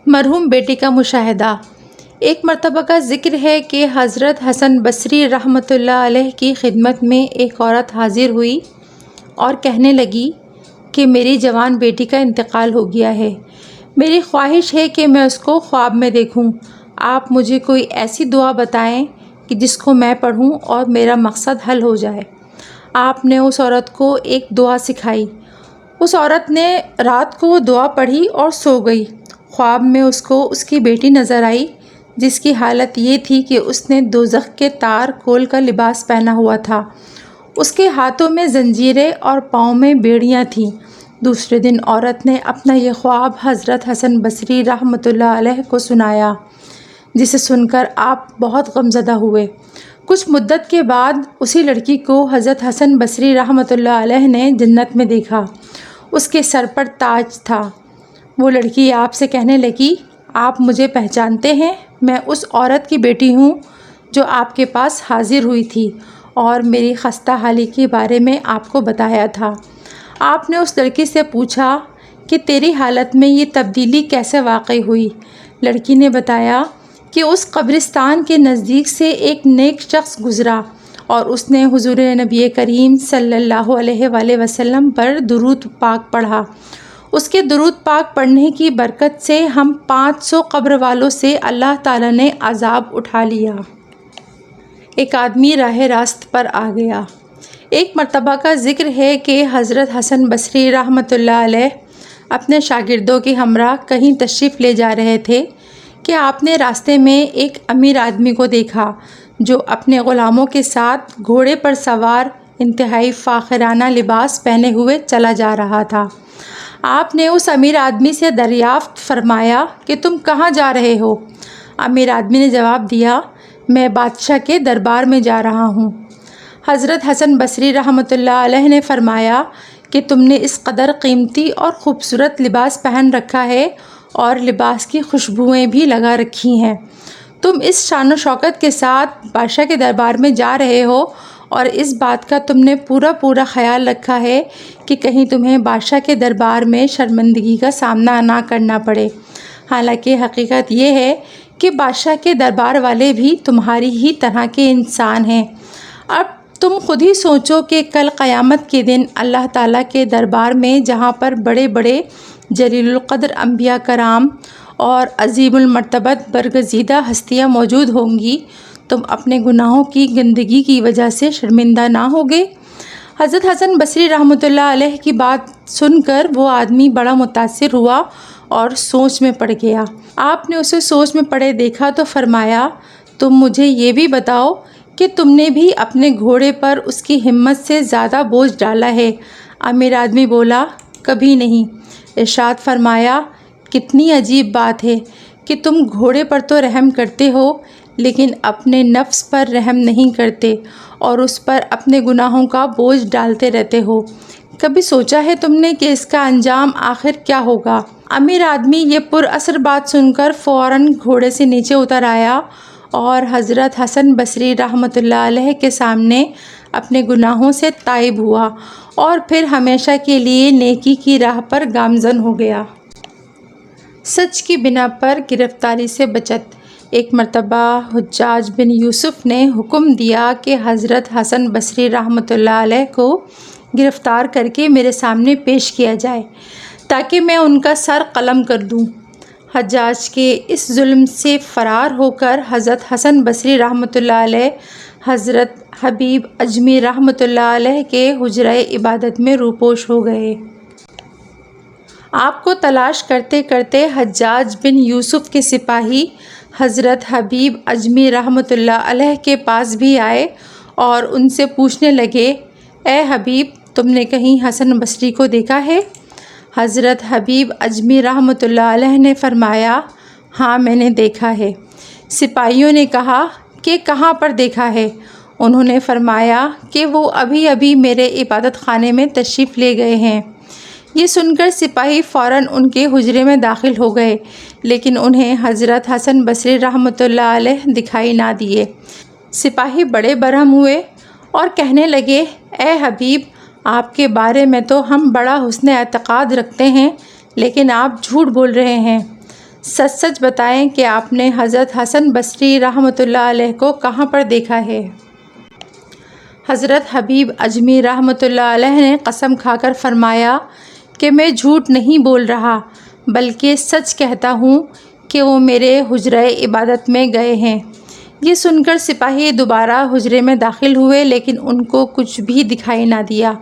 مرحوم بیٹی کا مشاہدہ۔ ایک مرتبہ کا ذکر ہے کہ حضرت حسن بصری رحمۃ اللہ علیہ کی خدمت میں ایک عورت حاضر ہوئی اور کہنے لگی کہ میری جوان بیٹی کا انتقال ہو گیا ہے، میری خواہش ہے کہ میں اس کو خواب میں دیکھوں، آپ مجھے کوئی ایسی دعا بتائیں کہ جس کو میں پڑھوں اور میرا مقصد حل ہو جائے۔ آپ نے اس عورت کو ایک دعا سکھائی۔ اس عورت نے رات کو وہ دعا پڑھی اور سو گئی۔ خواب میں اس کو اس کی بیٹی نظر آئی، جس کی حالت یہ تھی کہ اس نے دوزخ کے تار کھول کا لباس پہنا ہوا تھا، اس کے ہاتھوں میں زنجیریں اور پاؤں میں بیڑیاں تھیں۔ دوسرے دن عورت نے اپنا یہ خواب حضرت حسن بصری رحمۃ اللہ علیہ کو سنایا، جسے سن کر آپ بہت غمزدہ ہوئے۔ کچھ مدت کے بعد اسی لڑکی کو حضرت حسن بصری رحمۃ اللہ علیہ نے جنت میں دیکھا، اس کے سر پر تاج تھا۔ وہ لڑکی آپ سے کہنے لگی، آپ مجھے پہچانتے ہیں؟ میں اس عورت کی بیٹی ہوں جو آپ کے پاس حاضر ہوئی تھی اور میری خستہ حالی کے بارے میں آپ کو بتایا تھا۔ آپ نے اس لڑکی سے پوچھا کہ تیری حالت میں یہ تبدیلی کیسے واقع ہوئی؟ لڑکی نے بتایا کہ اس قبرستان کے نزدیک سے ایک نیک شخص گزرا اور اس نے حضور نبی کریم صلی اللہ علیہ وآلہ وسلم پر درود پاک پڑھا۔ اس کے درود پاک پڑھنے کی برکت سے ہم 500 قبر والوں سے اللہ تعالیٰ نے عذاب اٹھا لیا۔ ایک آدمی راہ راست پر آ گیا۔ ایک مرتبہ کا ذکر ہے کہ حضرت حسن بصری رحمۃ اللہ علیہ اپنے شاگردوں کے ہمراہ کہیں تشریف لے جا رہے تھے کہ آپ نے راستے میں ایک امیر آدمی کو دیکھا جو اپنے غلاموں کے ساتھ گھوڑے پر سوار انتہائی فاخرانہ لباس پہنے ہوئے چلا جا رہا تھا۔ آپ نے اس امیر آدمی سے دریافت فرمایا کہ تم کہاں جا رہے ہو؟ امیر آدمی نے جواب دیا، میں بادشاہ کے دربار میں جا رہا ہوں۔ حضرت حسن بصری رحمۃ اللہ علیہ نے فرمایا کہ تم نے اس قدر قیمتی اور خوبصورت لباس پہن رکھا ہے اور لباس کی خوشبوئیں بھی لگا رکھی ہیں، تم اس شان و شوکت کے ساتھ بادشاہ کے دربار میں جا رہے ہو اور اس بات کا تم نے پورا خیال رکھا ہے کہ کہیں تمہیں بادشاہ کے دربار میں شرمندگی کا سامنا نہ کرنا پڑے۔ حالانکہ حقیقت یہ ہے کہ بادشاہ کے دربار والے بھی تمہاری ہی طرح کے انسان ہیں۔ اب تم خود ہی سوچو کہ کل قیامت کے دن اللہ تعالیٰ کے دربار میں جہاں پر بڑے بڑے جلیل القدر انبیاء کرام اور عظیم المرتبت برگزیدہ ہستیاں موجود ہوں گی، تم اپنے گناہوں کی گندگی کی وجہ سے شرمندہ نہ ہوگے؟ حضرت حسن بصری رحمۃ اللہ علیہ کی بات سن کر وہ آدمی بڑا متاثر ہوا اور سوچ میں پڑ گیا۔ آپ نے اسے سوچ میں پڑے دیکھا تو فرمایا، تم مجھے یہ بھی بتاؤ کہ تم نے بھی اپنے گھوڑے پر اس کی ہمت سے زیادہ بوجھ ڈالا ہے؟ امیر آدمی بولا، کبھی نہیں۔ ارشاد فرمایا، کتنی عجیب بات ہے کہ تم گھوڑے پر تو رحم کرتے ہو لیکن اپنے نفس پر رحم نہیں کرتے اور اس پر اپنے گناہوں کا بوجھ ڈالتے رہتے ہو۔ کبھی سوچا ہے تم نے کہ اس کا انجام آخر کیا ہوگا؟ امیر آدمی یہ پر اثر بات سن کر فوراً گھوڑے سے نیچے اتر آیا اور حضرت حسن بصری رحمۃ اللہ علیہ کے سامنے اپنے گناہوں سے تائب ہوا اور پھر ہمیشہ کے لیے نیکی کی راہ پر گامزن ہو گیا۔ سچ کی بنا پر گرفتاری سے بچت۔ ایک مرتبہ حجاج بن یوسف نے حکم دیا کہ حضرت حسن بصری رحمۃ اللہ علیہ کو گرفتار کر کے میرے سامنے پیش کیا جائے تاکہ میں ان کا سر قلم کر دوں۔ حجاج کے اس ظلم سے فرار ہو کر حضرت حسن بصری رحمۃ اللہ علیہ حضرت حبیب اجمی رحمۃ اللہ علیہ کے حجرۂ عبادت میں روپوش ہو گئے۔ آپ کو تلاش کرتے کرتے حجاج بن یوسف کے سپاہی حضرت حبیب اجمی رحمۃ اللہ علیہ کے پاس بھی آئے اور ان سے پوچھنے لگے، اے حبیب، تم نے کہیں حسن بصری کو دیکھا ہے؟ حضرت حبیب اجمی رحمۃ اللہ علیہ نے فرمایا، ہاں میں نے دیکھا ہے۔ سپاہیوں نے کہا کہ کہاں پر دیکھا ہے؟ انہوں نے فرمایا کہ وہ ابھی میرے عبادت خانے میں تشریف لے گئے ہیں۔ یہ سن کر سپاہی فوراً ان کے حجرے میں داخل ہو گئے لیکن انہیں حضرت حسن بصری رحمۃ اللہ علیہ دکھائی نہ دیے۔ سپاہی بڑے برہم ہوئے اور کہنے لگے، اے حبیب، آپ کے بارے میں تو ہم بڑا حسن اعتقاد رکھتے ہیں لیکن آپ جھوٹ بول رہے ہیں۔ سچ سچ بتائیں کہ آپ نے حضرت حسن بصری رحمۃ اللہ علیہ کو کہاں پر دیکھا ہے؟ حضرت حبیب اجمی رحمۃ اللہ علیہ نے قسم کھا کر فرمایا کہ میں جھوٹ نہیں بول رہا بلکہ سچ کہتا ہوں کہ وہ میرے حجرہ عبادت میں گئے ہیں۔ یہ سن کر سپاہی دوبارہ حجرے میں داخل ہوئے لیکن ان کو کچھ بھی دکھائی نہ دیا۔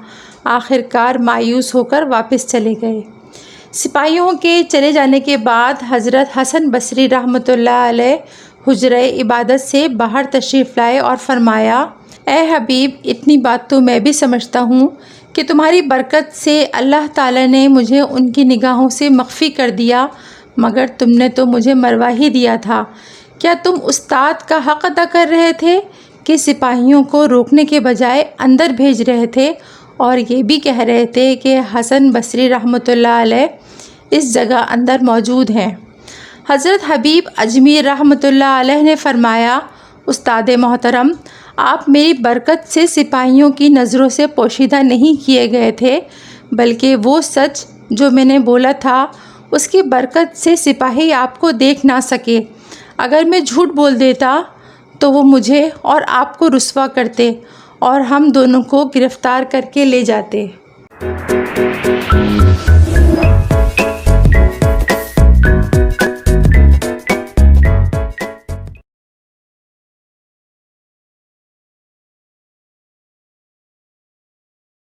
آخر کار مایوس ہو کر واپس چلے گئے۔ سپاہیوں کے چلے جانے کے بعد حضرت حسن بصری رحمۃ اللہ علیہ حجرہ عبادت سے باہر تشریف لائے اور فرمایا، اے حبیب، اتنی بات تو میں بھی سمجھتا ہوں کہ تمہاری برکت سے اللہ تعالیٰ نے مجھے ان کی نگاہوں سے مخفی کر دیا، مگر تم نے تو مجھے مروا ہی دیا تھا۔ کیا تم استاد کا حق ادا کر رہے تھے کہ سپاہیوں کو روکنے کے بجائے اندر بھیج رہے تھے اور یہ بھی کہہ رہے تھے کہ حسن بصری رحمۃ اللہ علیہ اس جگہ اندر موجود ہیں؟ حضرت حبیب اجمی رحمۃ اللہ علیہ نے فرمایا، استاد محترم، آپ میری برکت سے سپاہیوں کی نظروں سے پوشیدہ نہیں کیے گئے تھے، بلکہ وہ سچ جو میں نے بولا تھا اس کی برکت سے سپاہی آپ کو دیکھ نہ سکے۔ اگر میں جھوٹ بول دیتا تو وہ مجھے اور آپ کو رسوا کرتے اور ہم دونوں کو گرفتار کر کے لے جاتے۔